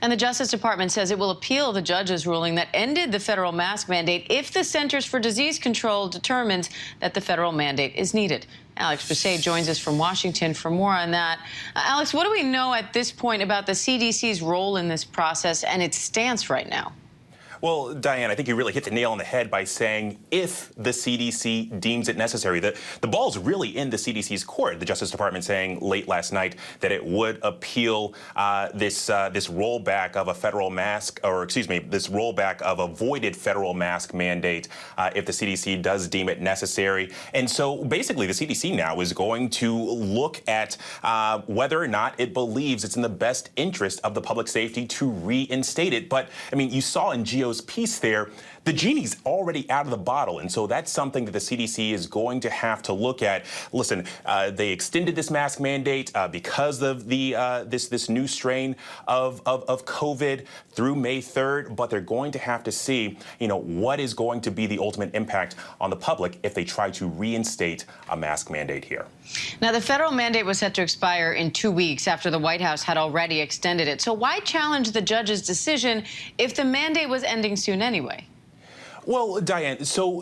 And the Justice Department says it will appeal the judge's ruling that ended the federal mask mandate if the Centers for Disease Control determines that the federal mandate is needed. Alex Brisset joins us from Washington for more on that. Alex, what do we know at this point about the CDC's role in this process and its stance right now? Well, Diane, I think you really hit the nail on the head by saying if the CDC deems it necessary. The ball's really in the CDC's court. The Justice Department saying late last night that it would appeal this rollback of a federal mask, or excuse me, this rollback of a voided federal mask mandate if the CDC does deem it necessary. And so basically the CDC now is going to look at whether or not it believes it's in the best interest of the public safety to reinstate it. But I mean, you saw in Gio's piece there, the genie's already out of the bottle, and so that's something that the CDC is going to have to look at. Listen, they extended this mask mandate because of the this new strain of COVID through May 3rd, but they're going to have to see, what is going to be the ultimate impact on the public if they try to reinstate a mask mandate here. Now, the federal mandate was set to expire in 2 weeks after the White House had already extended it. So why challenge the judge's decision if the mandate was ending soon anyway? Well, Diane, so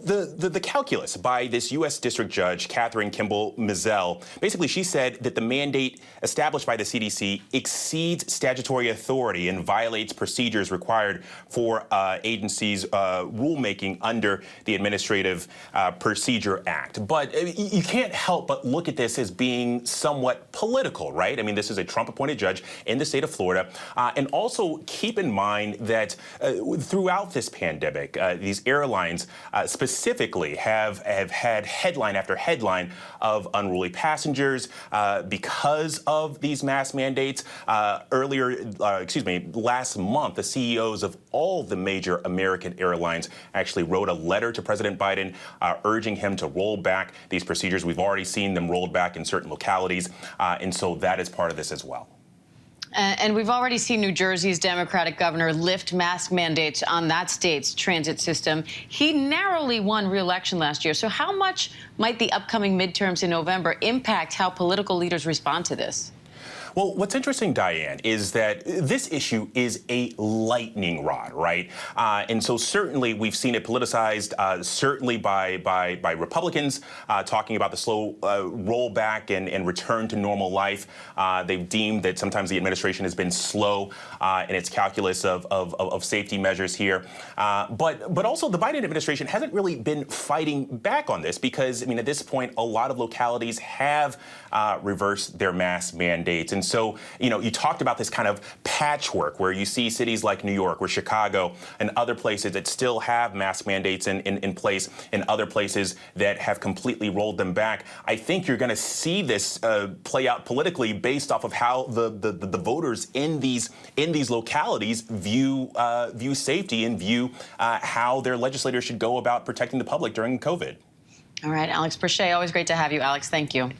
the calculus by this U.S. District Judge, Catherine Kimball Mizell, basically she said that the mandate established by the CDC exceeds statutory authority and violates procedures required for agencies' rulemaking under the Administrative Procedure Act. But you can't help but look at this as being somewhat political, right? I mean, this is a Trump-appointed judge in the state of Florida. And also keep in mind that throughout this pandemic, these airlines specifically have had headline after headline of unruly passengers because of these mask mandates. Last month, the CEOs of all the major American airlines actually wrote a letter to President Biden urging him to roll back these procedures. We've already seen them rolled back in certain localities, and so that is part of this as well. And we've already seen New Jersey's Democratic governor lift mask mandates on that state's transit system. He narrowly won re-election last year. So how much might the upcoming midterms in November impact how political leaders respond to this? Well, what's interesting, Diane, is that this issue is a lightning rod, right? And so certainly we've seen it politicized, certainly by Republicans talking about the slow rollback and return to normal life. They've deemed that sometimes the administration has been slow in its calculus of safety measures here. But also the Biden administration hasn't really been fighting back on this because, I mean, at this point, a lot of localities have reversed their mask mandates. And so, you talked about this kind of patchwork where you see cities like New York or Chicago and other places that still have mask mandates in place and other places that have completely rolled them back. I think you're going to see this play out politically based off of how the voters in these localities view safety and view how their legislators should go about protecting the public during COVID. All right, Alex Brisset, always great to have you, Alex. Thank you.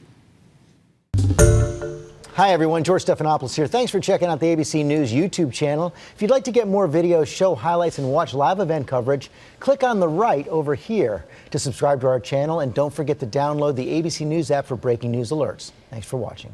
Hi, everyone. George Stephanopoulos here. Thanks for checking out the ABC News YouTube channel. If you'd like to get more videos, show highlights, and watch live event coverage, click on the right over here to subscribe to our channel. And don't forget to download the ABC News app for breaking news alerts. Thanks for watching.